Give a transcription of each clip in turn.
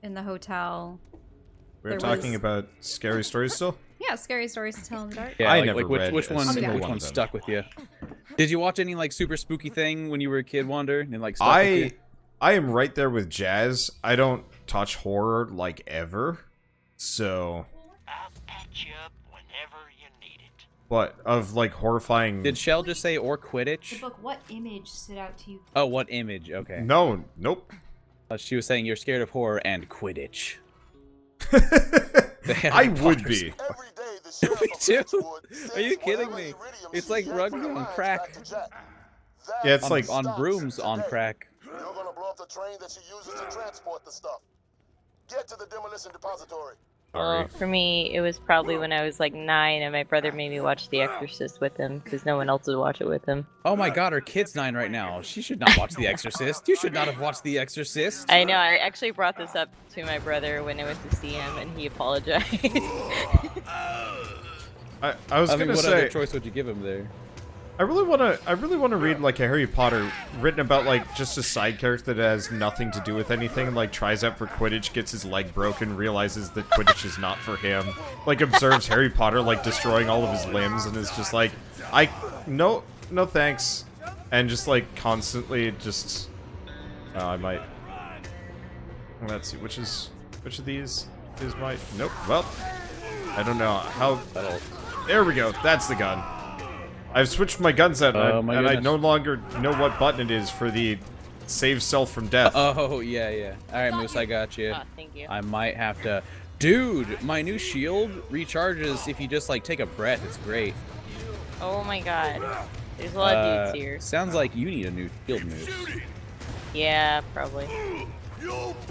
in the hotel. We're talking about scary stories still? Yeah, scary stories to tell in the dark. Yeah, I like, never read which a one single which one one of them. stuck with you? Did you watch any like super spooky thing when you were a kid, Wander? And like stuck with you? I am right there with Jazz. I don't touch horror like ever. So I'll patch you up whenever you need it. but of like horrifying Did Shell just say or The Quidditch? book, what image stood out to you? Oh, what image? Okay. No, nope. She was saying you're scared of horror and Quidditch. I would be. Every day, the sheriff Me of too. Ridgewood Are you sends kidding whatever me? iridium It's she like can rugby from the on mines crack. back to Jack. Yeah, it's like On brooms on crack. You're gonna blow up the train that she uses to transport the stuff. Get to the demolition depository. Well, for me, it was probably when I was like 9 and my brother made me watch The Exorcist with him because no one else would watch it with him. Oh my god, her kid's 9 right now. She should not watch The Exorcist. You should not have watched The Exorcist. I know, I actually brought this up to my brother when I went to see him and he apologized. I was mean, gonna what say other choice would you give him there? I really wanna read like a Harry Potter written about like just a side character that has nothing to do with anything, and like tries out for Quidditch, gets his leg broken, realizes that Quidditch is not for him, like observes Harry Potter like destroying all of his limbs and is just like, no thanks, and just like constantly just I might, let's see, which of these is my, nope, well, I don't know how, there we go, that's the gun. I've switched my gun set, and I no longer know what button it is for the save self from death. Oh, yeah. Alright, Moose, I got you. Oh, thank you. I might have to... Dude, my new shield recharges if you just, like, take a breath. It's great. Oh my god. There's a lot of dudes here. Sounds like you need a new shield, Moose. Yeah, probably.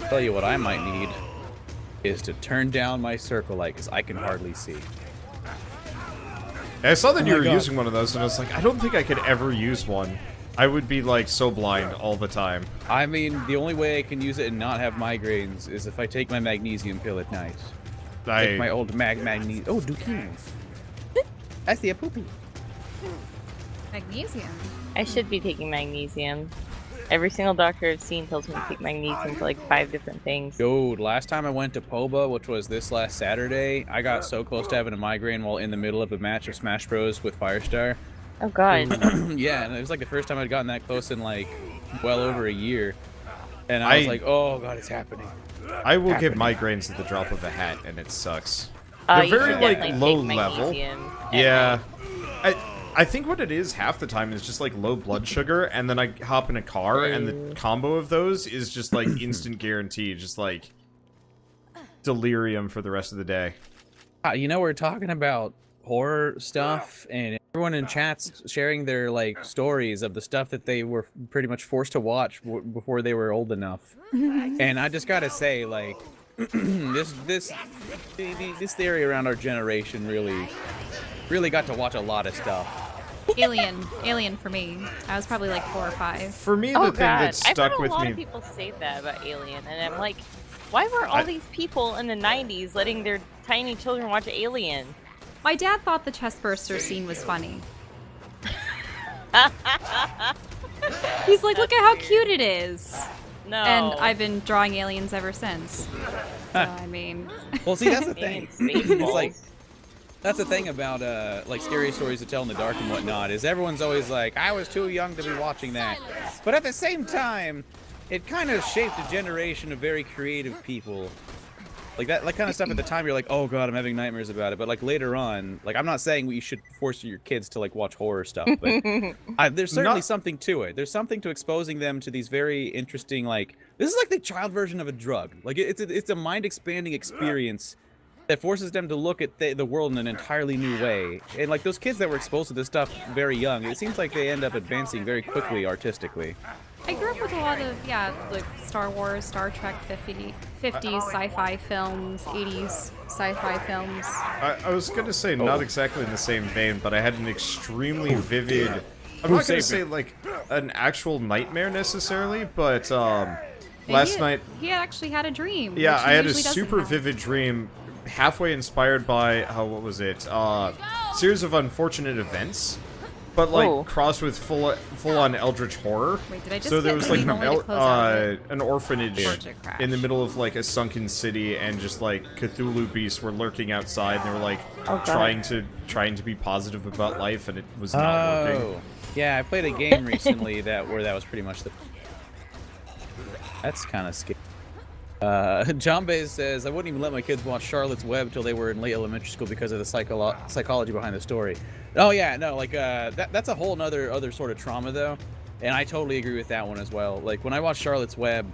Tell you what I might need is to turn down my circle light, because I can hardly see. I saw that Oh you my were God. using one of those, and I was like, I don't think I could ever use one. I would be, like, so blind all the time. I mean, the only way I can use it and not have migraines is if I take my magnesium pill at night. Take my old magnesium. Oh, Dukino. I see a poopy. Magnesium. I should be taking magnesium. Every single doctor I've seen tells me to take magnesium for like 5 different things. Dude, last time I went to Poba, which was this last Saturday, I got so close to having a migraine while in the middle of a match of Smash Bros. With Firestar. Oh god. Yeah, and it was like the first time I'd gotten that close in like well over a year. And I was like, oh god, it's happening. I will get migraines at the drop of a hat, and it sucks. You They're should very, like, definitely low take level. magnesium at Yeah. night. I think what it is half the time is just, like, low blood sugar, and then I hop in a car, and the combo of those is just, like, instant guarantee. Just, like, delirium for the rest of the day. You know, we're talking about horror stuff, and everyone in chat's sharing their like stories of the stuff that they were pretty much forced to watch before they were old enough. And I just gotta say, like, this theory around our generation really got to watch a lot of stuff. Alien for me. I was probably like 4 or 5. For me, Oh the thing god, that I've stuck heard a with lot me... of people say that about Alien, and I'm like, why were all these people in the 90s letting their tiny children watch Alien? My dad thought the chest burster scene was funny. He's like, look at how cute it is. No. And I've been drawing aliens ever since. So, I mean... Well, see, that's the thing. Aliens, It's like, that's the thing about like scary stories to tell in the dark and whatnot, is everyone's always like, I was too young to be watching that. But at the same time, it kind of shaped a generation of very creative people. Like that kind of stuff at the time, you're like, oh god, I'm having nightmares about it. But like later on, like I'm not saying you should force your kids to like watch horror stuff, but there's certainly something to it. There's something to exposing them to these very interesting, like, this is like the child version of a drug. Like it's a mind expanding experience that forces them to look at the world in an entirely new way. And like those kids that were exposed to this stuff very young, it seems like they end up advancing very quickly artistically. I grew up with a lot of, like Star Wars, Star Trek, 50s sci-fi films, 80s sci-fi films. I was gonna say not exactly in the same vein, but I had an extremely vivid... I'm not gonna say, like, an actual nightmare necessarily, but, last night... He actually had a dream. Yeah, which he I had a usually doesn't super have. vivid dream, halfway inspired by, what was it? Series of unfortunate events. but like Whoa. crossed with full-on eldritch horror. Wait, did I just So there get was like green an, only to close out an orphanage Project crash? in the middle of like a sunken city, and just like Cthulhu beasts were lurking outside, and they were like Oh, God. trying to be positive about life, and it was not working. Yeah, I played a game recently where that was pretty much the. That's kind of scary. John Bays says, I wouldn't even let my kids watch Charlotte's Web till they were in late elementary school because of the psychology behind the story. Oh yeah, no, like that's a whole other sort of trauma though, and I totally agree with that one as well. Like when I watched Charlotte's Web,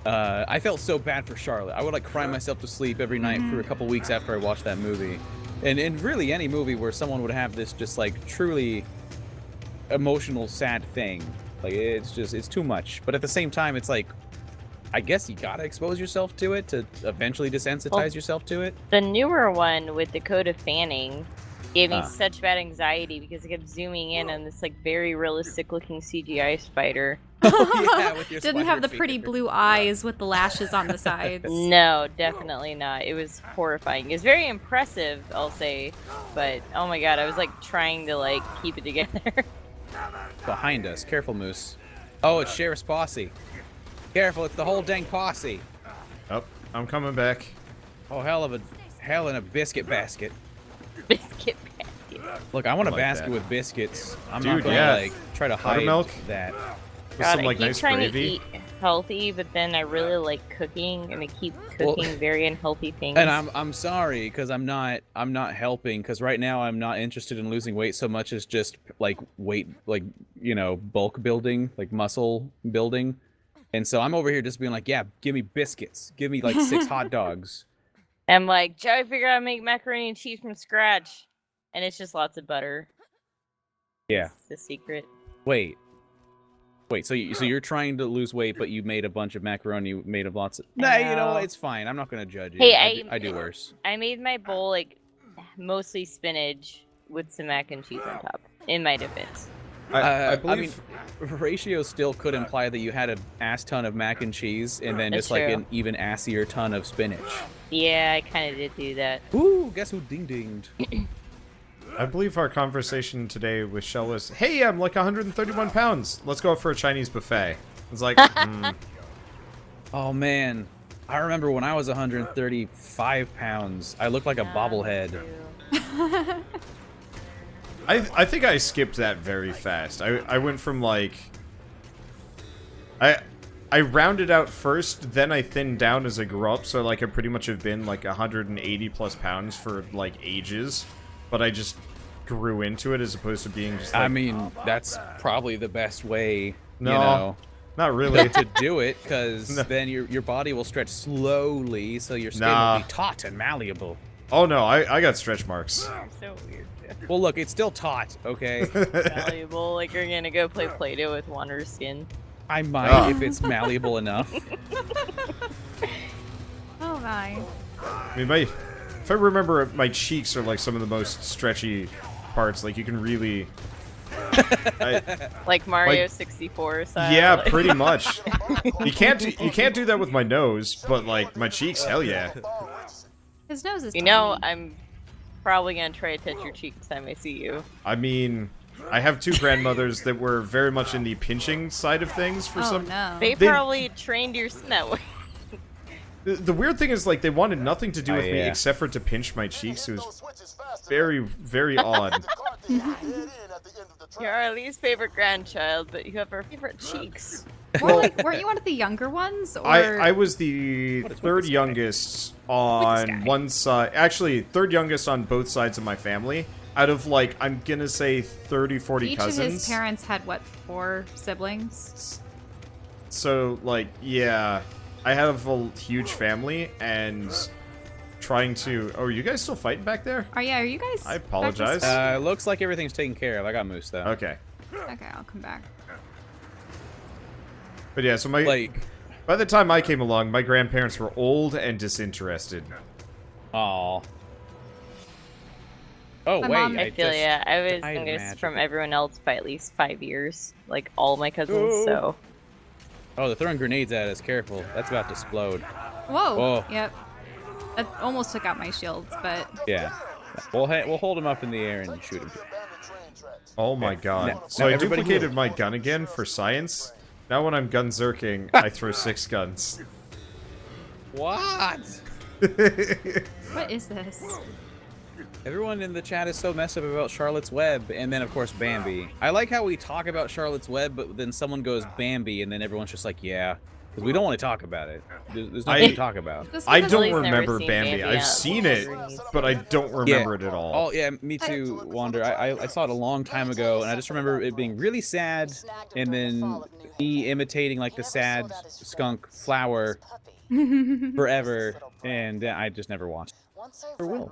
I felt so bad for Charlotte. I would like cry myself to sleep every night for a couple weeks after I watched that movie, and really any movie where someone would have this just like truly emotional sad thing, like it's too much. But at the same time, it's like, I guess you gotta expose yourself to it to eventually desensitize yourself to it. The newer one with Dakota Fanning gave me such bad anxiety because it kept zooming in on this like very realistic looking CGI spider. Oh, yeah, with your Didn't spider have the feet. pretty blue eyes with the lashes on the sides. No, definitely not. It was horrifying. It was very impressive, I'll say, but oh my god, I was like trying to like keep it together. Behind us, careful, Moose. Oh, it's Sheriff's posse. Careful, it's the whole dang posse. Oh, I'm coming back. Oh, hell in a biscuit basket. Biscuit basket. Look, I want a like basket that. with biscuits. I'm Dude, not gonna yeah. like try to hide Buttermilk? that. With God, some I like keep nice trying gravy. to eat healthy, but then I really like cooking, and I keep cooking very unhealthy things. And I'm sorry because I'm not helping because right now I'm not interested in losing weight so much as just like weight, like, you know, bulk building, like muscle building. And so I'm over here just being like, yeah, give me biscuits, give me like 6 hot dogs. I'm like, Joey, figure out how to make macaroni and cheese from scratch, and it's just lots of butter. Yeah. It's the secret. Wait. So you're trying to lose weight, but you made a bunch of macaroni made of lots of. Nah, you know what? It's fine. I'm not gonna judge you. Hey, I do worse. I made my bowl like mostly spinach with some mac and cheese on top. In my defense. I mean, believe ratio still could imply that you had an ass ton of mac and cheese and then That's just like true. an even assier ton of spinach. Yeah, I kind of did do that. Ooh, guess who ding-dinged? I believe our conversation today with Shell was, hey, I'm like 131 pounds. Let's go for a Chinese buffet. It's like, Oh, man. I remember when I was 135 pounds, I looked like a bobblehead. I think I skipped that very fast. I went from like, I rounded out first, then I thinned down as I grew up, so like I pretty much have been like 180 plus pounds for like ages, but I just grew into it as opposed to being just like, I mean, that's probably the best way, No. you know, not really. to do it, because then your body will stretch slowly, so your skin will be taut and malleable. Oh no, I got stretch marks. So weird. Well, look, it's still taut, okay? Malleable, like you're gonna go play Play-Doh with Wander's skin. I might if it's malleable enough. Oh my. I mean, if I remember, my cheeks are like some of the most stretchy parts. Like you can really, Like Mario Like- 64 style. yeah, like- pretty much. You can't do that with my nose, but like my cheeks, hell yeah. His nose is You tiny. know, I'm probably gonna try to touch your cheek next time I see you. I mean, I have 2 grandmothers that were very much in the pinching side of things for Oh some. no. They They- probably trained your skin that way. The weird thing is, like, they wanted nothing to do Oh, with me yeah. except for to pinch my cheeks. It was very, very odd. You're our least favorite grandchild, but you have our favorite cheeks. More like, weren't you one of the younger ones? Or I was the third youngest on one side. Actually, third youngest on both sides of my family. Out of, like, I'm gonna say 30, 40 each cousins. of his parents had what, 4 siblings? So, like, yeah. I have a huge family, and trying to... Oh, are you guys still fighting back there? Oh yeah, are you guys? I apologize. Looks like everything's taken care of. I got Moose, though. Okay. Okay, I'll come back. But yeah, so by the time I came along, my grandparents were old and disinterested. Aw. Oh, My wait. mom- I feel yeah. I was died youngest magically. from everyone else by at least 5 years. Like all my cousins, so. Oh, they're throwing grenades at us. Careful. That's about to explode. Whoa. Whoa. Yep. That almost took out my shields, but Yeah. We'll hold him up in the air and shoot him. Oh my god. Now- So now I everybody duplicated move. my gun again for science. Now when I'm gunzerking, I throw 6 guns. What? What is this? Everyone in the chat is so messed up about Charlotte's Web, and then of course Bambi. I like how we talk about Charlotte's Web, but then someone goes Bambi, and then everyone's just like, yeah, because we don't want to talk about it. There's nothing to talk about. Just I because don't Lily's never remember seen Bambi. Bambi I've out. seen it, but I don't remember it at all. Oh yeah, me too, Wander. I saw it a long time ago, and I just remember it being really sad, and then me imitating like the sad skunk flower forever, and I just never watched. Or will.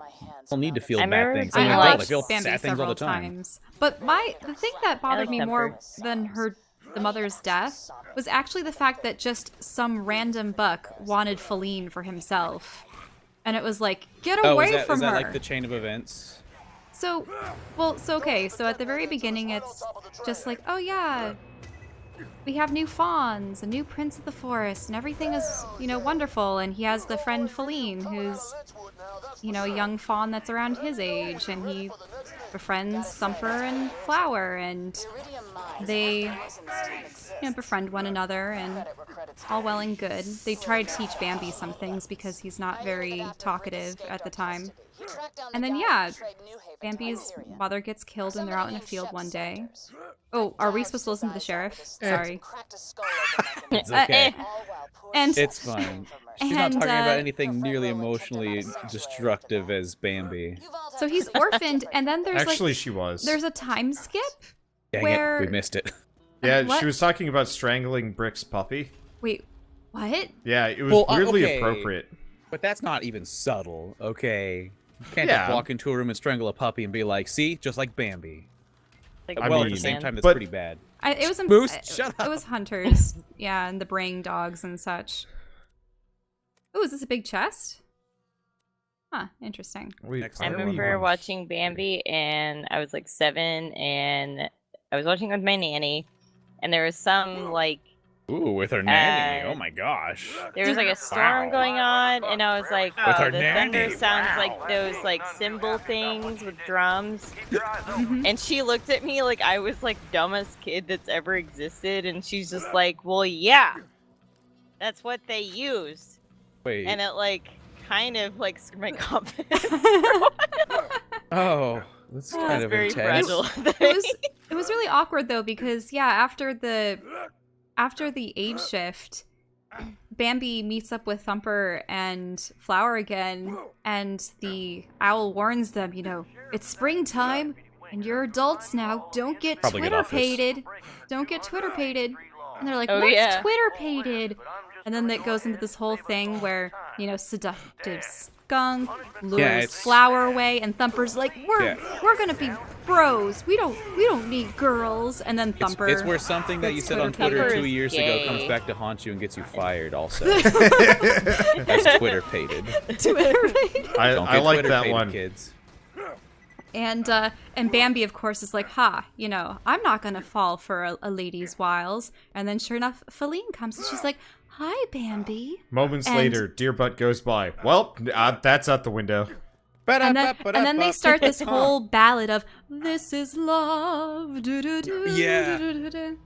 I'll need to feel I bad remember things. being I'm an like- adult. I feel Bambi sad things all several the time. times. But the thing that bothered like me more Thumper. than the mother's death was actually the fact that just some random buck wanted Feline for himself. And it was like, get Oh, away is from that her. like the chain of events? So okay, so at the very beginning it's just like, oh yeah, we have new fawns, a new prince of the forest, and everything is, wonderful, and he has the friend Feline, who's, a young fawn that's around his age, and he befriends Thumper and Flower, and they, befriend one another, and all well and good. They try to teach Bambi some things because he's not very talkative at the time. And then, yeah, Bambi's mother gets killed when they're out in a field one day. Oh, are we supposed to listen to the sheriff? Sorry. It's okay. And It's fine. She's not and, talking about uh, anything nearly emotionally destructive as Bambi. so he's orphaned, and then there's Actually, she was. there's a time skip Dang where it, we missed it. Yeah, What? she was talking about strangling Brick's puppy. wait, what? Yeah, it was Well, weirdly okay. appropriate. But that's not even subtle, okay? You can't Yeah. just walk into a room and strangle a puppy and be like, see, just like Bambi. Like, I Well, mean, at the same man. time, that's but- pretty bad. It was Boost, shut It was hunters, yeah, and the braying dogs and such. Oh, is this a big chest? Huh, interesting. Wait, Next I time. remember watching Bambi, and I was like 7, and I was watching with my nanny, and there was some like Ooh, with her nanny. Oh my gosh. there was like a storm going on, and I was like, With oh, her the nanny. thunder sounds like those like cymbal things with drums. And she looked at me like I was like dumbest kid that's ever existed, and she's just like, well, yeah, that's what they used, Wait. and it like kind of like screwed my confidence. Oh, that's It kind was of very intense. fragile. It was really awkward though, because yeah, after the age shift, Bambi meets up with Thumper and Flower again, and the owl warns them, it's springtime and you're adults now. Don't get Probably get off this. Twitter-pated. Don't get Twitter-pated. And they're like, Oh, what's yeah. Twitter-pated? And then it goes into this whole thing where, seductive skunk lures it's- Flower away, and Thumper's like, we're Yeah. gonna be bros. We don't need girls. And then Thumper. It's where something that you It's said on Twitter Twitter pated. 2 years ago Gay. comes back to haunt you and gets you fired also. As Twitter pated. Twitter-pated. Don't I get like Twitter that pated, one. kids. And Bambi, of course, is like, I'm not gonna fall for a lady's wiles. And then sure enough, Feline comes and she's like, hi, Bambi. Moments And- later, deer butt goes by. Well, that's out the window. And then they start this whole ballad of this is love. Do-do-do, Yeah. do-do-do-do,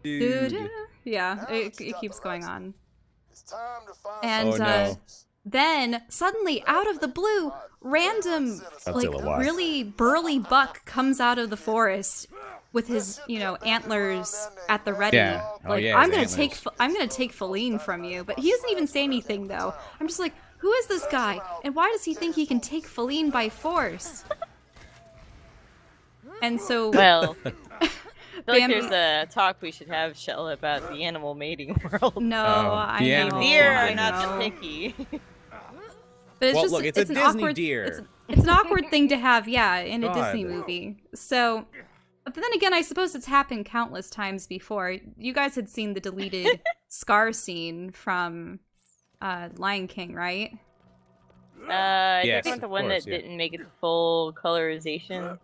Dude. do-do. Yeah, it keeps going on. It's time to find And Oh, no. then suddenly, out of the blue, random, Godzilla, why? really burly buck comes out of the forest with his, antlers at the ready. Yeah. Oh, Like, yeah, I'm his gonna antlers. I'm gonna take Feline from you. But he doesn't even say anything though. I'm just like, who is this guy? And why does he think he can take Feline by force? And so Well, I feel like Bambi- there's a talk we should have, Shell, about the animal mating world. no, Oh, I the know. animal Deer I are not know. the picky. But it's Well, just, look, it's a an Disney awkward, deer. It's an awkward thing to have, yeah, in a God. Disney movie. So, but then again, I suppose it's happened countless times before. You guys had seen the deleted Scar scene from Lion King, right? I Yes, think the of one course, that yeah. didn't make it full colorization.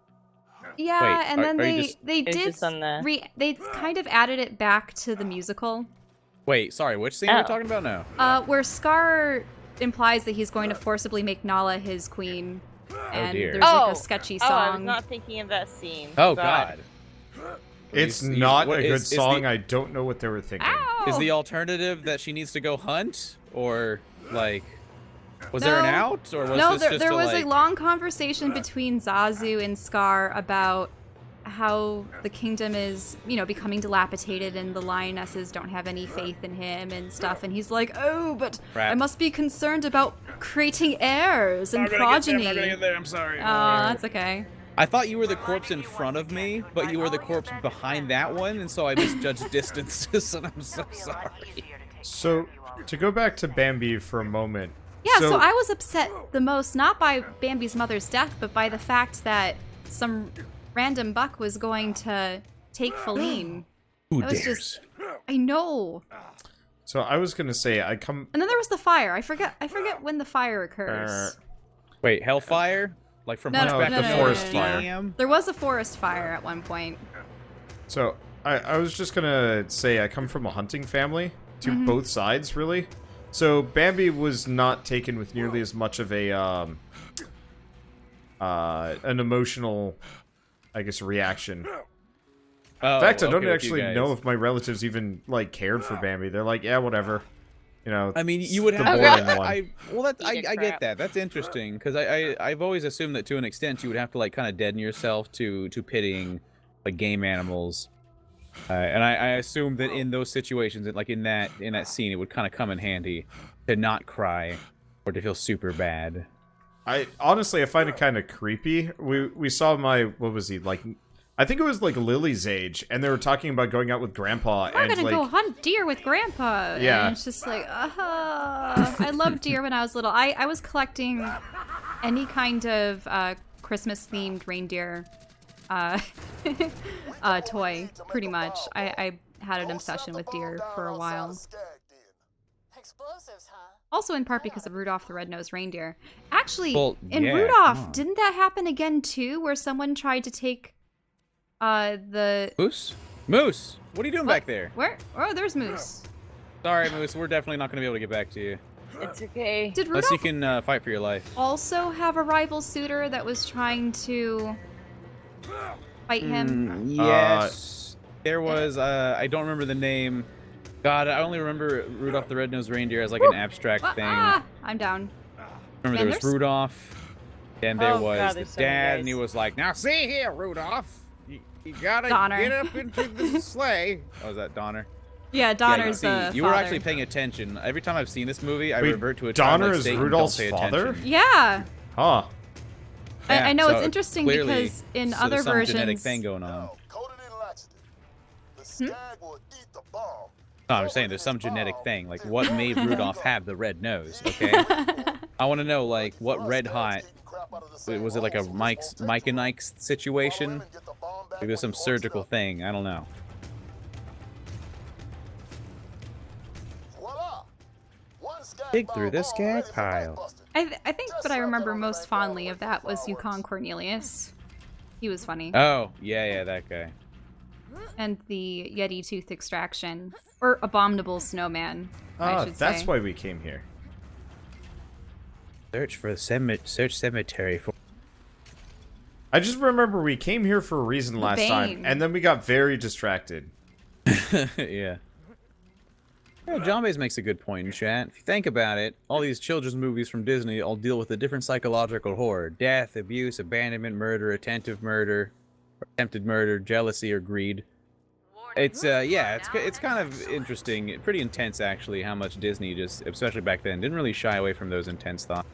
Yeah, Wait, and are- then are you they just- they It was did just on the- they kind of added it back to the musical, Wait, sorry, which scene are we Oh. talking about now? where Scar implies that he's going to forcibly make Nala his queen, and dear. there's like Oh. a sketchy Oh, I was song. not thinking of that scene. Oh, God. It's You- not what a good is the- song. I don't know what they were thinking. Ow! Is the alternative that she needs to go hunt, or like, was there an No. out, or was No, this there, just there a, was like, a long conversation between Zazu and Scar about how the kingdom is, you know, becoming dilapidated and the lionesses don't have any faith in him and stuff. And he's like, oh, but Crap. I must be concerned about creating heirs and progeny. I'm sorry. That's okay. I thought you were the corpse in front of me, but you were the corpse behind that one, and so I misjudged distances, and I'm so sorry. So, to go back to Bambi for a moment. Yeah, so I was upset the most, not by Bambi's mother's death, but by the fact that some random buck was going to take Feline. Who That was dares? just, I know. So I was gonna say And then there was the fire. I forget when the fire occurs. Wait, Hellfire? Like from No, Hunchback no, of no, Forest no, no, no. Fire? There was a forest fire at one point. So I was just gonna say I come from a hunting family to both sides, really. So Bambi was not taken with nearly as much of a an emotional, I guess, reaction. Oh, In fact, I don't okay, with you actually guys. know if my relatives even like cared for Bambi. They're like, yeah, whatever. You know. I mean, you would the have. boring one. I Eat a get crap. that. That's interesting because I've always assumed that to an extent you would have to like kind of deaden yourself to pitying like game animals, and I assume that in those situations, like in that scene, it would kind of come in handy to not cry or to feel super bad. I honestly, I find it kind of creepy. We saw what was he like? I think it was like Lily's age, and they were talking about going out with Grandpa, We're and gonna like, go hunt deer with Grandpa. Yeah. And it's just like, I loved deer when I was little. I was collecting any kind of Christmas-themed reindeer toy, pretty much. I had an obsession with deer for a while. Explosives, huh? Also in part because of Rudolph the Red-Nosed Reindeer. Actually, Well, in yeah, Rudolph, come on. didn't that happen again too, where someone tried to take the... Moose, what are you doing What? back there? Where? Oh, there's Moose. Sorry, Moose, we're definitely not going to be able to get back to you It's okay. Did unless you Rudolph can fight for your life. also have a rival suitor that was trying to fight him? Yes. There was, I don't remember the name. God, I only remember Rudolph the Red-Nosed Reindeer as like an abstract thing. I'm down. Remember Man, there was there's- Rudolph, and there Oh, was God, the there's so many dad, guys. and he was like, "Now see here, Rudolph, you gotta Donner. get up into the sleigh." Oh, is that Donner? Yeah, Yeah, Donner's see, the you were father. actually paying attention. Every time I've seen this movie, I Wait, revert to a Donner childlike is state and don't Rudolph's pay father? attention. Yeah. huh? Yeah, I know so it's interesting clearly, because in so other there's some genetic versions... thing going on. Coated in laxative. The skag will eat the bomb. No, I'm saying there's some genetic thing. Like, what made Rudolph have the red nose? Okay, I want to know, like, what red hot was it? Like a Mike and Ike situation? Maybe it was some surgical thing. I don't know. Dig through the skag pile. I think what I remember most fondly of that was Yukon Cornelius. He was funny. Oh, yeah, that guy. And the Yeti tooth extraction. Or abominable snowman, I should That's say. why we came here. Search cemetery for. I just remember we came here for a reason last time, Bane. and then we got very distracted. Yeah. Yeah, John Baez makes a good point in chat. If you think about it, all these children's movies from Disney all deal with a different psychological horror. Death, abuse, abandonment, murder, attempted murder, jealousy, or greed. It's it's kind of interesting, pretty intense actually, how much Disney just, especially back then, didn't really shy away from those intense thoughts.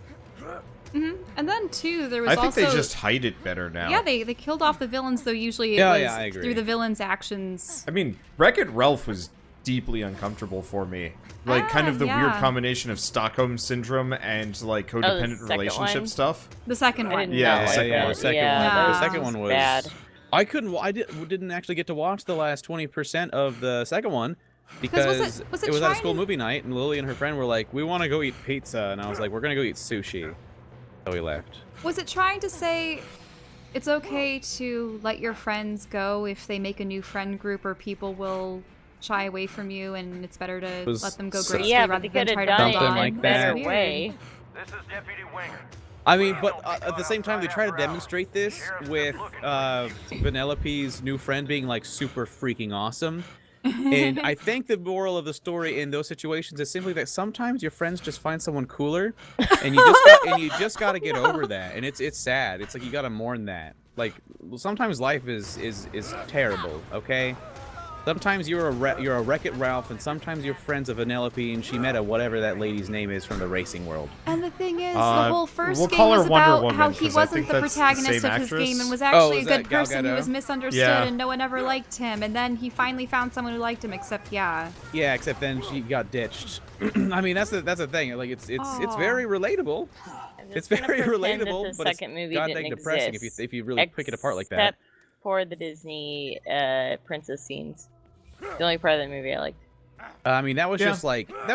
And then, too, there was I think also... they just hide it better now. Yeah, they killed off the villains, though usually it Yeah, was yeah, I agree. through the villains' actions. I mean, Wreck-It Ralph was deeply uncomfortable for me. Like, kind of the weird yeah. combination of Stockholm Syndrome and, like, codependent second relationship one? stuff. The second I one. didn't Yeah, know the second it. one. The second Yeah, one. that The second one was bad. I didn't actually get to watch the last 20% of the second one because was it it was at a trying school to- movie night, and Lily and her friend were like, "We want to go eat pizza," and I was like, "We're gonna go eat sushi." So we left. Was it trying to say it's okay to let your friends go if they make a new friend group or people will shy away from you and it's better to Was let them go so- gracefully Yeah, but rather they than could try have to done it move in on? Something a like better that. way. This is Deputy Winger. I mean, but at the same time, they try to demonstrate this with Vanellope's new friend being like super freaking awesome. And I think the moral of the story in those situations is simply that sometimes your friends just find someone cooler, and you just got to get over that. And it's sad. It's like you got to mourn that. Like sometimes life is terrible. Okay. Sometimes you're a Wreck-It Ralph, and sometimes you're friends of Vanellope, and she met a whatever that lady's name is from the racing world. And the thing is, the whole first we'll game call her was Wonder about Woman, how he 'cause I wasn't think the that's the protagonist same of his actress. game and was Oh, actually is a that good Gal person who Gadot? was misunderstood Yeah. and no one ever liked him. And then he finally found someone who liked him, except, yeah. Yeah, except then she got ditched. I mean, that's the thing. Like it's Aw. very relatable. I'm It's just gonna very pretend that relatable, the but it's second movie goddamn didn't depressing exist, if you really pick it apart like that. Except for the Disney princess scenes. The only part of the movie I liked. I mean, that was Yeah.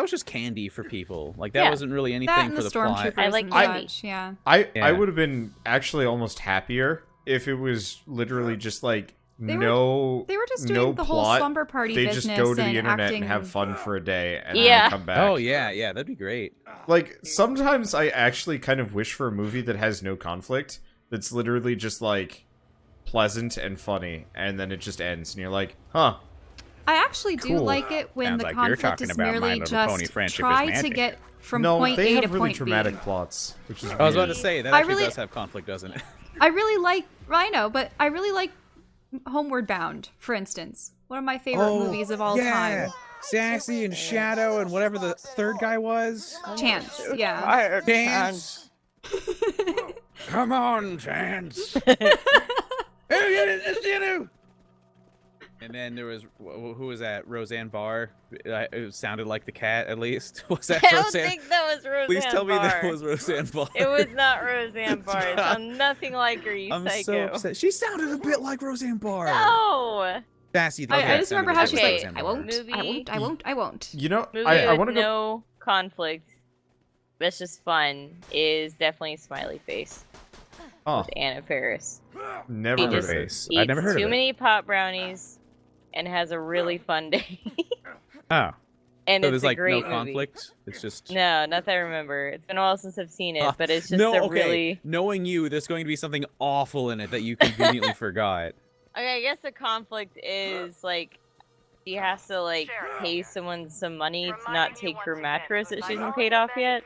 just candy for people. Like that Yeah. wasn't really That anything and for the the plot. stormtroopers I like and candy. such, yeah. I Yeah. would have been actually almost happier if it was literally just like They no They were just no doing the whole plot. slumber party They business just go to the and internet acting... and have fun for a day and Yeah. then come back. Oh yeah, that'd be great. Like sometimes I actually kind of wish for a movie that has no conflict. That's literally just like pleasant and funny, and then it just ends, and you're like, huh. I actually do Cool. like it when Sounds the like you're conflict talking is about My merely Little Pony just Friendship is try to Magic. get from No, point they A to have really point dramatic B. plots, which is I was about weird. to say that I actually really- does have conflict, doesn't it? I really like... I know, but I really like Homeward Bound, for instance. One of my favorite movies of all time. Sassy and Shadow and whatever the third guy was. Chance, yeah. Chance. Come on, Chance. And then there was who was that? Roseanne Barr. It sounded like the cat, at least. Was that I don't Roseanne? think that was Roseanne Please tell me that Barr. was Roseanne Barr. It was not Roseanne Barr. It sounded nothing like her, you I'm so psycho. upset. She sounded a bit like Roseanne Barr. No! Sassy. the I cat just sounded remember how like she's Okay, like, Roseanne I Barr. won't, I won't, I won't, I won't. You know, Movie I with want to go. no conflict. That's just fun. Is definitely Smiley Face Oh, with Anna Faris. never He heard just of it. Face. eats I've never heard too of it. many pot brownies and has a really fun day. Oh, And so it's there's a like great no movie. conflict. It's just No, not that I remember. It's been a while since I've seen it, but it's just no. a Okay, really. knowing you, there's going to be something awful in it that you conveniently forgot. Okay, I guess the conflict is like she has to like pay someone some money to not take her mattress that she hasn't paid off yet.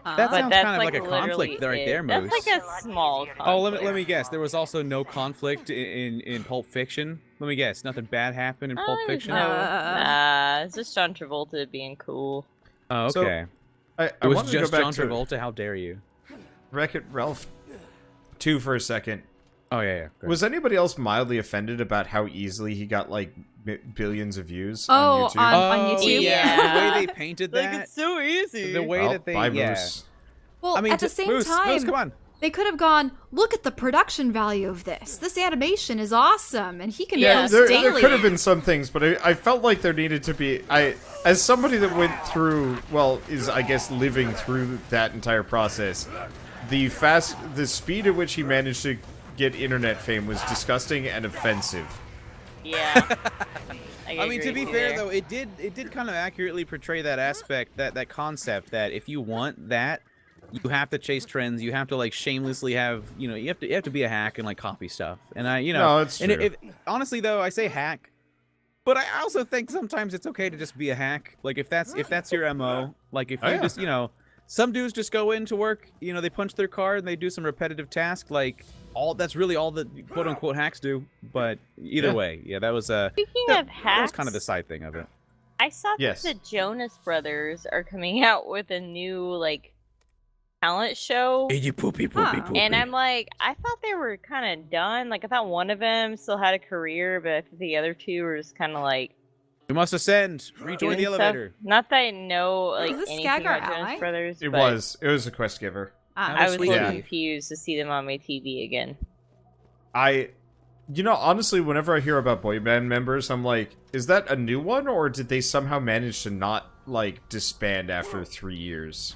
That But sounds that's kind of like a literally conflict right it. there, Moose. That's like a small conflict. Oh, let me guess. There was also no conflict in Pulp Fiction. Let me guess. Nothing bad happened in Pulp Fiction. No, nah, it's just John Travolta being cool. Oh, So, okay. I It was wanted to just go back John to Travolta. How dare you? Wreck-It Ralph 2 for a second. Oh yeah. Go Was anybody else mildly offended about how easily he got like billions of views Oh, on YouTube? on YouTube? Yeah. Yeah. The way they painted that. so easy. The way Well, that they. bye, Yeah. Moose. Well, I mean, at the same Moose, time, Moose, come on. they could have gone, look at the production value of this. This animation is awesome, and he can Yeah, post there daily. could have been some things, but I felt like there needed to be. As somebody that went through, well, is I guess living through that entire process, the speed at which he managed to get internet fame was disgusting and offensive. Yeah. I mean, to be fair though, it did kind of accurately portray that aspect, that concept that if you want that, you have to chase trends. You have to like shamelessly have, you have to be a hack and like copy stuff. And No, it's and true. honestly though, I say hack, but I also think sometimes it's okay to just be a hack. Like if that's your MO, like if Oh, you yeah. just, some dudes just go into work, they punch their card and they do some repetitive task, like that's really all the quote unquote hacks do. But either Yeah. way, yeah, that was Speaking that of was hacks, kind of the side thing of it. I saw Yes. that the Jonas Brothers are coming out with a new like talent show. You poopy Huh. And I'm like, I thought they were kind of done. Like, I thought one of them still had a career, but I think the other two were just kind of like We must ascend. Rejoin doing the stuff. elevator. Not that I know like Is this anything Skag our about Jonas ally? Brothers. It but was a quest giver. Ah. I was a Sweet. little Yeah. confused to see them on my TV again. Honestly, whenever I hear about boy band members, I'm like, is that a new one, or did they somehow manage to not, like, disband after 3 years?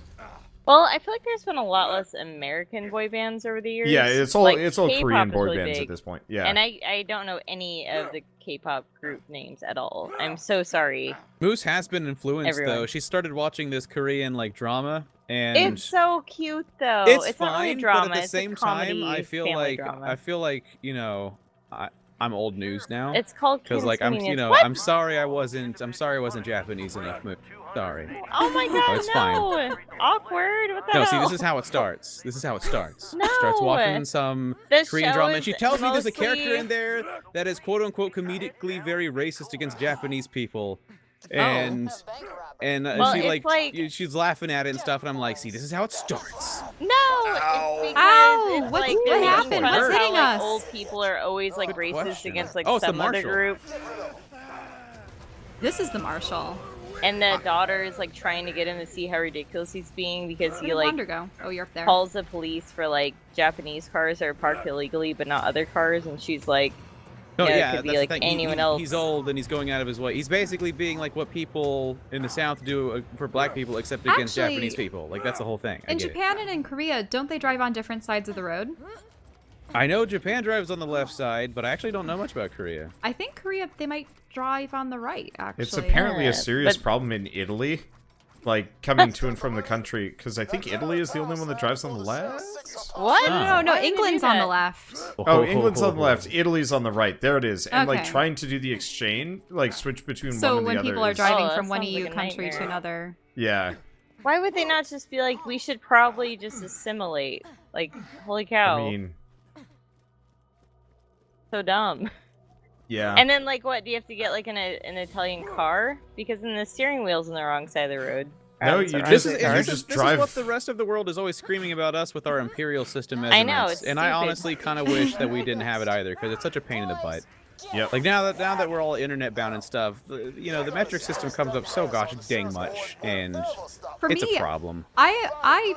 Well, I feel like there's been a lot less American boy bands over the years. Yeah, it's all Like, it's all K-pop Korean is boy really bands big. at this point. Yeah. And I don't know any of the K-pop group names at all. I'm so sorry. Moose has been influenced Everyone. though. She started watching this Korean like drama, and It's so cute though. it's not really fine, drama. but at the it's same a comedy, time, I feel family like drama. you know, I'm old news now. It's called Because like I'm Convenience. you know What? I'm sorry I wasn't Japanese enough. Sorry. Oh my god, it's fine. no! Awkward. What the No, hell? see, this is how it starts. This is how it starts. No. She starts watching some This Korean show drama, and is she tells me there's a character mostly- in there that is quote unquote comedically very racist against Japanese people, and Well, she it's like- she's laughing at it and stuff, and I'm like, see, this is how it starts. No, it's because Ow, it's what- like what they're making happened? fun What's of how, hitting like, us? old people are always like Good racist question. against like Oh, it's the some other Marshal. group, This is the Marshal. and the daughter is like trying to get him to see how ridiculous he's being because Where he did like Wander go? Oh, you're up there. calls the police for like Japanese cars that are parked illegally but not other cars, and she's like, No, Yeah, it yeah, could be that's like the thing. anyone else. He's old and he's going out of his way. He's basically being like what people in the South do for black people, except against Actually, Japanese people. Like that's the whole thing. I In get it. Japan and in Korea, don't they drive on different sides of the road? I know Japan drives on the left side, but I actually don't know much about Korea. I think Korea, they might drive on the right, actually. It's apparently Yeah, a serious but- problem in Italy, like coming to and from the country, because I think Italy is the only one that drives on the left. what? No, no, Why did they do England's on the that? left. Oh, England's on the left, Italy's on the right. There it is. And like Okay. trying to do the exchange, like switch between So one and when the other. people are is- driving Oh, from that one sounds EU like a country to nightmare. another. Yeah. Why would they not just be like, we should probably just assimilate? Like, holy cow, I mean, so dumb. yeah. And then, like, what? Do you have to get like an Italian car because then the steering wheel's on the wrong side of the road? No, It's you around just- the you car. just this drive- is what the rest of the world is always screaming about us with our imperial system I measurements. know, it's and I stupid. honestly kind of wish that we didn't have it either, because it's such a pain in the butt. Yep. Like now that we're all internet bound and stuff, you know, the metric system comes up so gosh dang much, and For it's me, a problem. I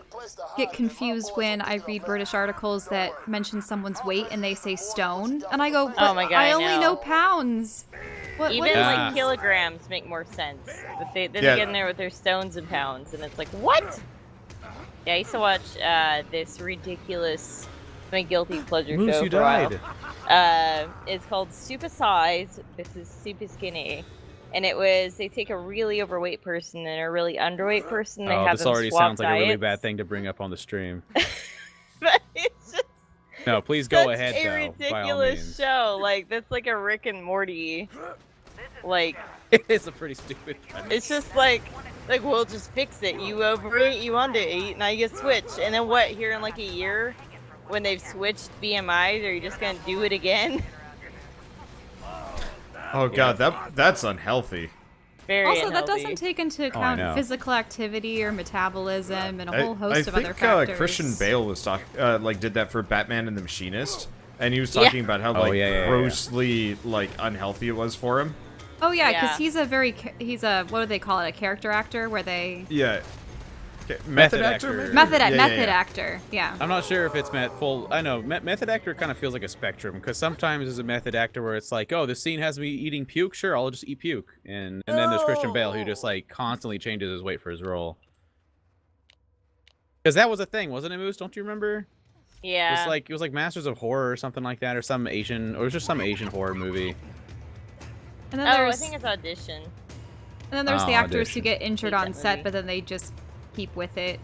get confused when I read British articles that mention someone's weight and they say stone, and I go, but Oh my God, I I only know. know pounds. What Even is like Ah. kilograms make more sense, but then Yeah. they get in there with their stones and pounds, and it's like, what? Yeah, I used to watch this ridiculous, my guilty pleasure Moose, show you for a while. died. It's called Super Size. This is Super Skinny, and it was they take a really overweight person and a really underweight person. They Oh, have this them already swap sounds like a really diets. bad thing to bring up on the stream. But it's just No, please go such ahead a though. By all ridiculous means. show. Like that's like a Rick and Morty. Like It's a pretty stupid. it's just like we'll just fix it. You overeat, you undereat, now you get switched. And then what? Here in like a year, when they've switched BMIs, are you just gonna do it again? Oh god, that's unhealthy. Very Also, that unhealthy. doesn't take into I account know. physical activity or metabolism and a whole I host of other think factors. Christian Bale was like did that for Batman and the Machinist, and he was Yeah. talking about how Oh, like yeah. grossly like unhealthy it was for him. Oh yeah, because Yeah. he's a what do they call it? A character actor where they Yeah. Okay, Method Method actor. actor. maybe? method Yeah, yeah, method yeah. actor. Yeah. I'm not sure if it's full. I know method actor kind of feels like a spectrum, because sometimes there's a method actor where it's like, oh, this scene has me eating puke. Sure, I'll just eat puke. And then there's Christian Bale, who just like constantly changes his weight for his role. Because that was a thing, wasn't it, Moose? Don't you remember? Yeah. It was like Masters of Horror or something like that, or some Asian, or it was just some Asian horror movie. And then Oh, I there's think it's Audition. the Oh, actors who Audition. get injured Hate on that set, movie. but then they just keep with it.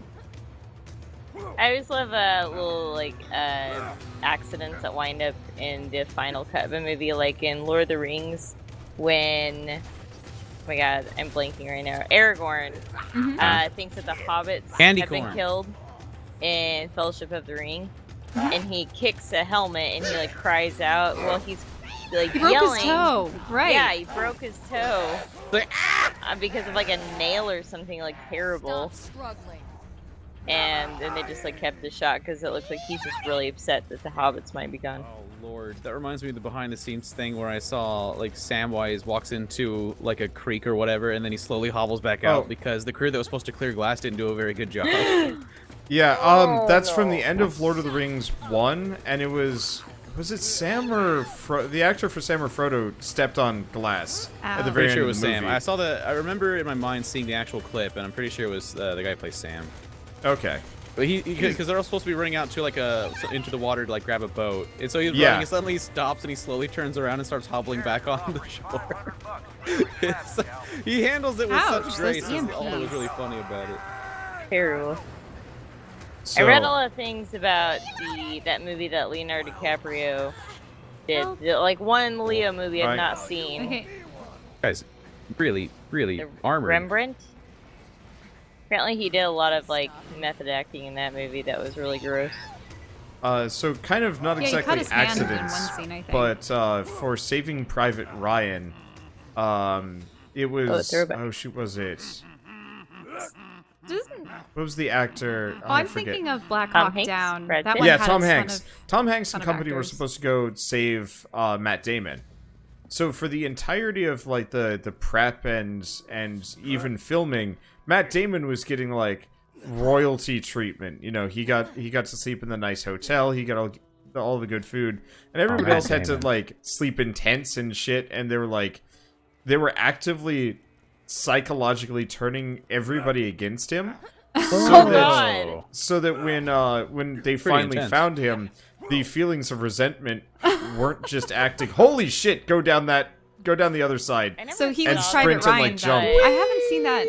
I always love little like accidents that wind up in the final cut of a movie, like in Lord of the Rings, when oh my god, I'm blanking right now. Aragorn thinks that the hobbits Candy have been corn. killed in Fellowship of the Ring, and he kicks a helmet and he like cries out. Well, he's like He broke yelling. his toe, right? Yeah, he broke his toe Like, because of like a nail or something like terrible. And then they just like kept the shot because it looks like he's just really upset that the hobbits might be gone. oh lord, that reminds me of the behind-the-scenes thing where I saw like Samwise walks into like a creek or whatever, and then he slowly hobbles back out Oh. because the crew that was supposed to clear glass didn't do a very good job. Yeah, Oh, that's from the end of Lord of the Rings 1, and it was it Sam or the actor for Sam or Frodo stepped on glass at the Ow. very Pretty end sure it of was the Sam. movie. I remember in my mind seeing the actual clip, and I'm pretty sure it was the guy who plays Sam. Okay. But because they're all supposed to be running out to like into the water to like grab a boat, and so he's Yeah. running, and suddenly he stops and he slowly turns around and starts hobbling back on the shore. He handles it with Ouch, such grace. those That's all that was EMPs. really funny about it. Terrible. So, I read a lot of things about that movie that Leonardo DiCaprio did. Like one Leo movie I've Right. not seen. Okay. Guys, really The armored. Rembrandt. Apparently he did a lot of like method acting in that movie that was really gross. so kind of not Yeah, he cut exactly his hand in one accidents, scene, I think. but for Saving Private Ryan, it was throwback. shoot, was it? Doesn't- What was the actor? Oh, I'm forget. thinking of Black Tom Hawk Hanks? Down. Brad That Pitt? one Yeah, had Tom a ton Hanks. of- Tom Hanks ton and of company were actors. supposed to go save Matt Damon. So for the entirety of like the prep and even filming, Matt Damon was getting like royalty treatment. You know, he got to sleep in the nice hotel. He got all the good food, and everybody Matt else had Damon. to like sleep in tents and shit. And they were actively psychologically turning everybody against him. Oh, that, God. so that when they finally intense. found him, the feelings of resentment weren't just acting. Holy shit! Go down the other side. I never So he saw And was that. sprint Private and, like, Ryan. jump. I haven't seen that.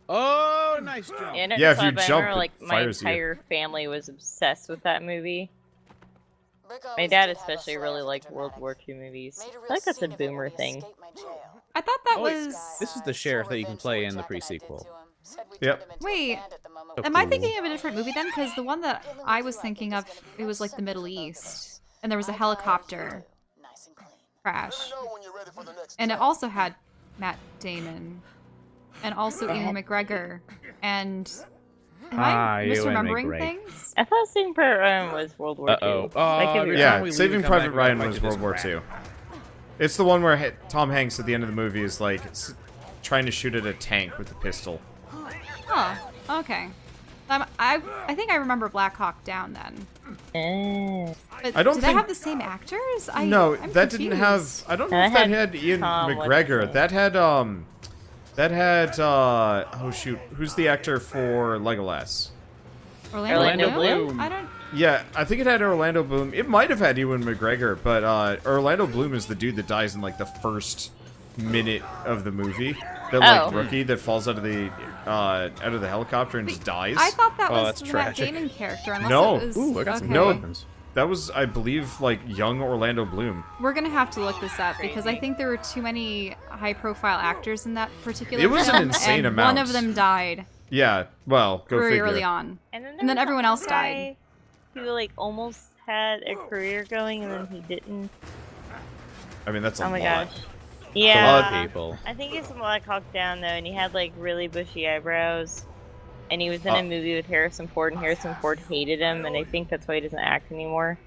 Oh, nice jump. Yeah, I never Yeah, if saw you it, but I jump, remember, it like my fires you. entire family was obsessed with that movie. My dad especially really liked World War II movies. I feel like that's a boomer thing. I thought that Oh, was. This is the sheriff that you can play in the pre-sequel. Yep. Wait, So am I cool. thinking of a different movie then? Because the one that I was thinking of, it was like the Middle East, and there was a helicopter crash, Know when you're ready for the next and it test. also had Matt Damon, and also Ian McGregor, and am I Ewan misremembering McGregor. things? I thought Saving Private Ryan was World War II. Uh-oh. I could be every wrong. time we Yeah, leave Saving and come Private back, Ryan we're was like, World War this II. crap. It's the one where Tom Hanks at the end of the movie is like trying to shoot at a tank with a pistol. Oh, okay. I think I remember Black Hawk Down then. But I don't did that think- have the same actors? No, I'm that didn't have. confused. I don't know That if that had had Ian Tom, what's his McGregor. name? That had oh shoot, who's the actor for Legolas? Orlando Bloom? I don't. Yeah, I think it had Orlando Bloom. It might have had Ewan McGregor, but Orlando Bloom is the dude that dies in like the first minute of the movie. The like Oh. rookie that falls out of the helicopter and just dies. I thought that Oh, was that's the Matt tragic. Damon character. Unless No. it was, Ooh, I got some okay. No. weapons. That was, I believe, like young Orlando Bloom. We're gonna have to look this up because I think there were too many high-profile actors in that particular. It was an film, insane and amount. One of them died Yeah, well, go very figure. early on. And then, And then everyone else died. Who like almost had a career going and then he didn't. I mean, that's a Oh my lot. gosh. A Yeah. lot of people. I think it's Black Hawk Down though, and he had like really bushy eyebrows. And he was in a movie with Harrison Ford, and Harrison Ford hated him, and I think that's why he doesn't act anymore.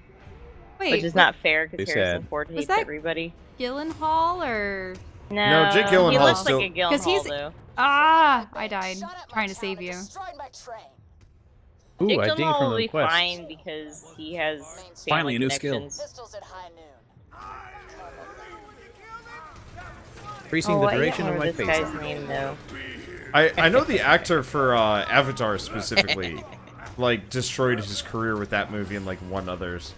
Wait, Which is not fair because They Harrison said- Ford Was hates that- everybody. Gyllenhaal or No, Jake he Gyllenhaal's looks still- like a 'Cause he's- Gyllenhaal though. I died trying to save you. Ooh, Jake I dinged Gyllenhaal from will the be quest. fine because he has Finally, family a new skill. connections. Increasing Oh, the I can't duration of remember my this face. guy's name though. I know the actor for Avatar specifically, like, destroyed his career with that movie and, like, one others.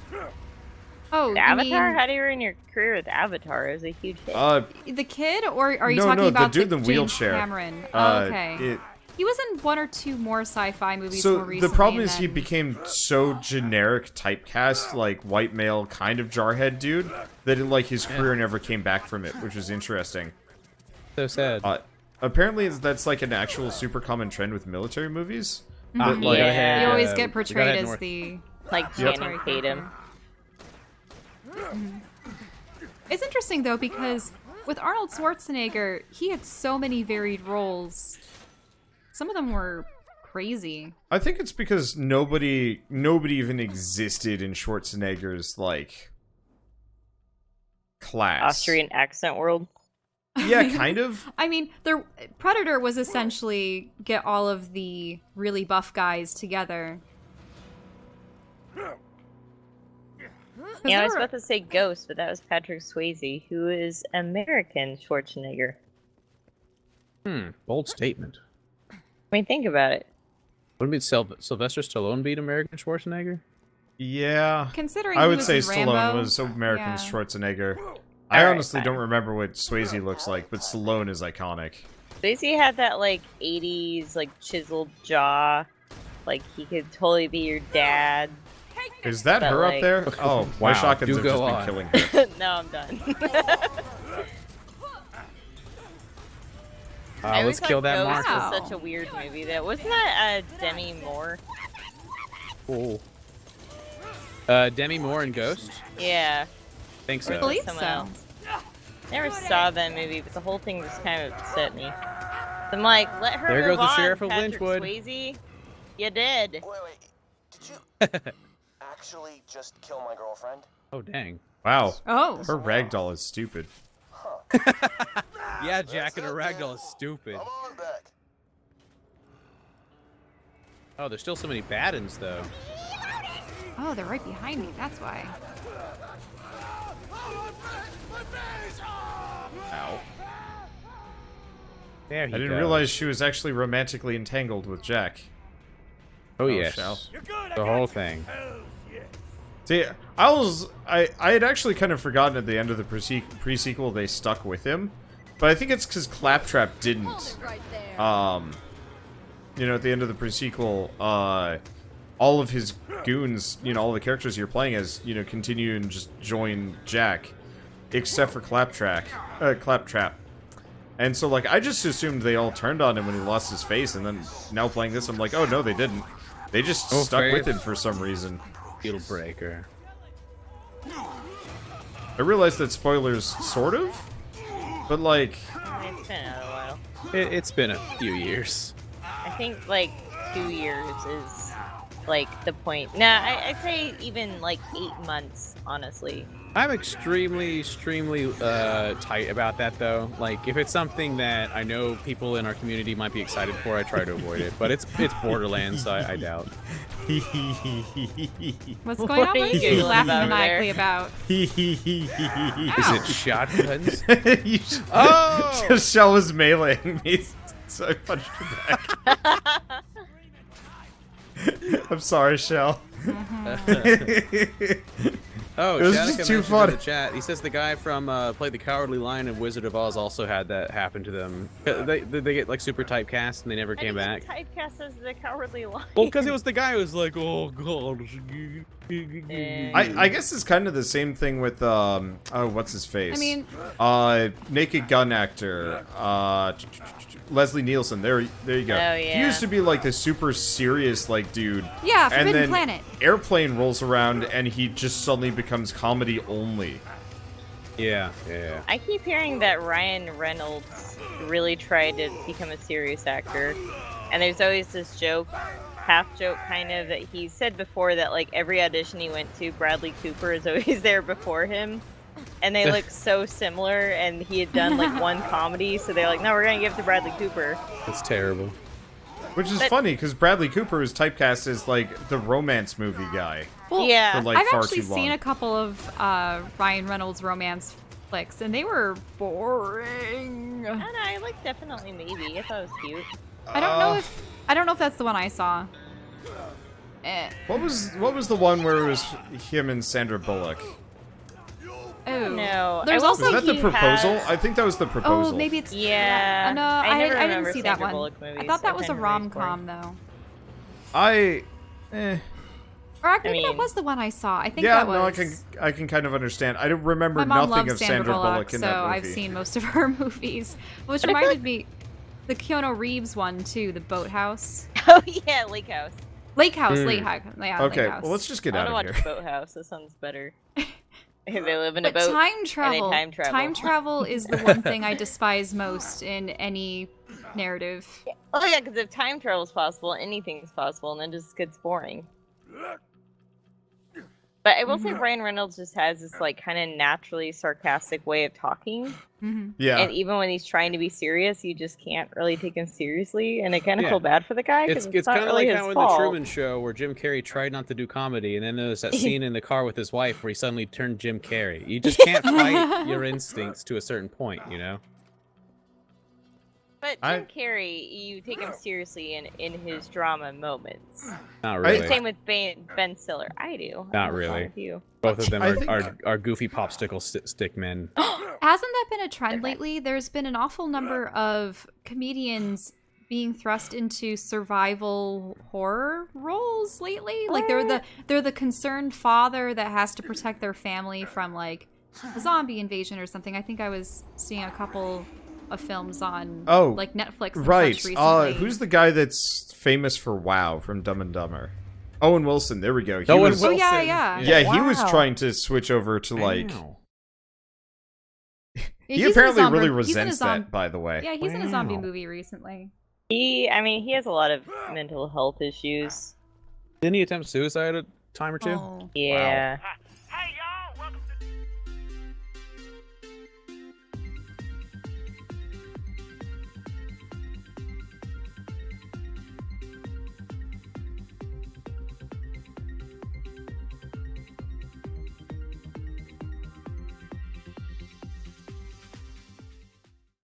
Oh, you Avatar? How do you ruin your career with Avatar? It was a huge hit. mean the kid, or are you No, talking no, about the dude in the James wheelchair. Cameron? Uh, Okay. it- He was in one or two more sci-fi movies So more recently. the problem and is he then- became so generic typecast, like white male kind of jarhead dude, that like his career never came back from it, which is interesting. So sad. Apparently that's like an actual super common trend with military movies. That, Mhm. like, Yeah. You always the get guy portrayed at as North- the. Like Yep. Channing Tatum. It's interesting though because with Arnold Schwarzenegger, he had so many varied roles. Some of them were crazy. I think it's because nobody even existed in Schwarzenegger's like class. Austrian accent world. Yeah, kind of. I mean, Predator was essentially get all of the really buff guys together. 'Cause Yeah, I there was were- about to say Ghost, but that was Patrick Swayze, who is American Schwarzenegger. Bold statement. I mean, think about it. What did Sylvester Stallone beat American Schwarzenegger? Yeah. Considering I he would was say in Stallone Rambo, was American yeah. Schwarzenegger. I Alright, honestly fine. don't remember what Swayze looks like, but Stallone is iconic. Stacey had that like 80s like chiseled jaw, like he could totally be your dad. Is that But, her like- up there? Oh, my Wow, shotguns do have go just been on. killing her. No, I'm done. I Let's always kill thought that Ghost monster. Wow. was such a weird movie. That wasn't that Demi Moore. Oh. Demi Moore and Ghost? Yeah, Think or so. I believe someone so. else. Never saw that movie, but the whole thing just kind of upset me. I'm like, let her There move goes the on, Sheriff of Patrick Lynchwood. Swayze. You did. Wait, did you actually just kill my girlfriend? Oh, dang. Wow. Oh. Her ragdoll is stupid. Yeah, Jack and a ragdoll is stupid. Come on back. Oh, there's still so many bad uns, though. Oh, they're right behind me. That's why. Ow. There he I didn't goes. realize she was actually romantically entangled with Jack. Oh, Oh, yes. shall. The whole thing. See, I had actually kind of forgotten at the end of the pre-sequel they stuck with him, but I think it's because Claptrap didn't. You know, at the end of the pre-sequel, all of his goons, you know, all the characters you're playing as, you know, continue and just join Jack, except for Claptrap. And so, like, I just assumed they all turned on him when he lost his face, and then now playing this, I'm like, oh no, they didn't. They just stuck with him for some reason. Deal breaker. I realize that spoilers, sort of, but like, It's been a while. It's been a few years. I think like 2 years is like the point. Nah, I'd say even like 8 months, honestly. I'm extremely tight about that, though. Like, if it's something that I know people in our community might be excited for, I try to avoid it. But it's Borderlands, so I doubt. What's going on? What are What are you you giggling laughing about over maniacally there? about? Is it shotguns? You Oh! just Shell was meleeing me, so I punched her back. I'm sorry, Shell. Oh, It was Shanika just too mentioned funny. in the chat. He says the guy from Played the Cowardly Lion and Wizard of Oz also had that happen to them. They get like super typecast and they never came back. Typecast as the Cowardly Lion. Well, because it was the guy who was like, oh god. I guess it's kind of the same thing with oh, what's his face? I mean, Naked Gun actor, Leslie Nielsen. There you go. Oh, He yeah. used to be like the super serious like dude. yeah, And Forbidden then Planet. Airplane rolls around and he just suddenly becomes comedy only. Yeah. I keep hearing that Ryan Reynolds really tried to become a serious actor, and there's always this joke, half joke kind of, that he said before that like every audition he went to, Bradley Cooper is always there before him, and they look so similar, and he had done like one comedy, so they're like, no, we're gonna give it to Bradley Cooper. It's terrible. Which is But- funny because Bradley Cooper is typecast as like the romance movie guy. Well, Yeah. For, like, I've far actually too seen long. a couple of Ryan Reynolds romance flicks, and they were boring. I don't know, I like Definitely Maybe. I thought it was cute. I don't know if that's the one I saw. What was the one where it was him and Sandra Bullock? Oh No, There's I will also Was that the he proposal? has- I think that was the proposal. Oh, maybe it's Yeah. No, I never I didn't remember see that Sandra one. Bullock I movies. thought that I was a find them very rom-com though. Or maybe I that mean- was the one I saw. I think Yeah, that was. no, I can kind of understand. I don't remember My mom nothing loves of Sandra Bullock, Bullock in so that movie. I've seen most of her movies. Which But I feel reminded me, the Keanu Reeves one too, the Boathouse. Oh yeah, Lake House. Lake House, Lake House. Yeah, Okay, Lake House. well let's just get I out want of to watch here. Boathouse. That sounds better. They live in a But boat. time travel. time travel. Time travel is the one thing I despise most in any narrative. Oh yeah, because if time travel is possible, anything's possible, and then it just gets boring. But I will say Ryan Reynolds just has this like kind of naturally sarcastic way of talking, Hmm. Yeah. and even when he's trying to be serious, you just can't really take him seriously, and I kind of Yeah. feel bad for the guy because It's not kind of really like his how in fault. the Truman Show where Jim Carrey tried not to do comedy, and then there's that scene in the car with his wife where he suddenly turned Jim Carrey. You just can't fight your instincts to a certain point, you know? But Jim Carrey, you take him seriously in his drama moments. Not really. Same with Ben Stiller. I do. Not really. Both of them are goofy popsicle stick men. Hasn't that been a trend lately? There's been an awful number of comedians being thrust into survival horror roles lately. Like they're the concerned father that has to protect their family from like a zombie invasion or something. I think I was seeing a couple of films on like Netflix and such recently. Who's the guy that's famous for WoW from Dumb and Dumber? Owen Wilson. There we go. Wilson. Oh yeah. He was trying to switch over to like. He He's apparently really resents that, by the way. Yeah, he's in a zombie movie recently. He has a lot of mental health issues. Didn't he attempt suicide a time or two? Oh. Yeah. Ha!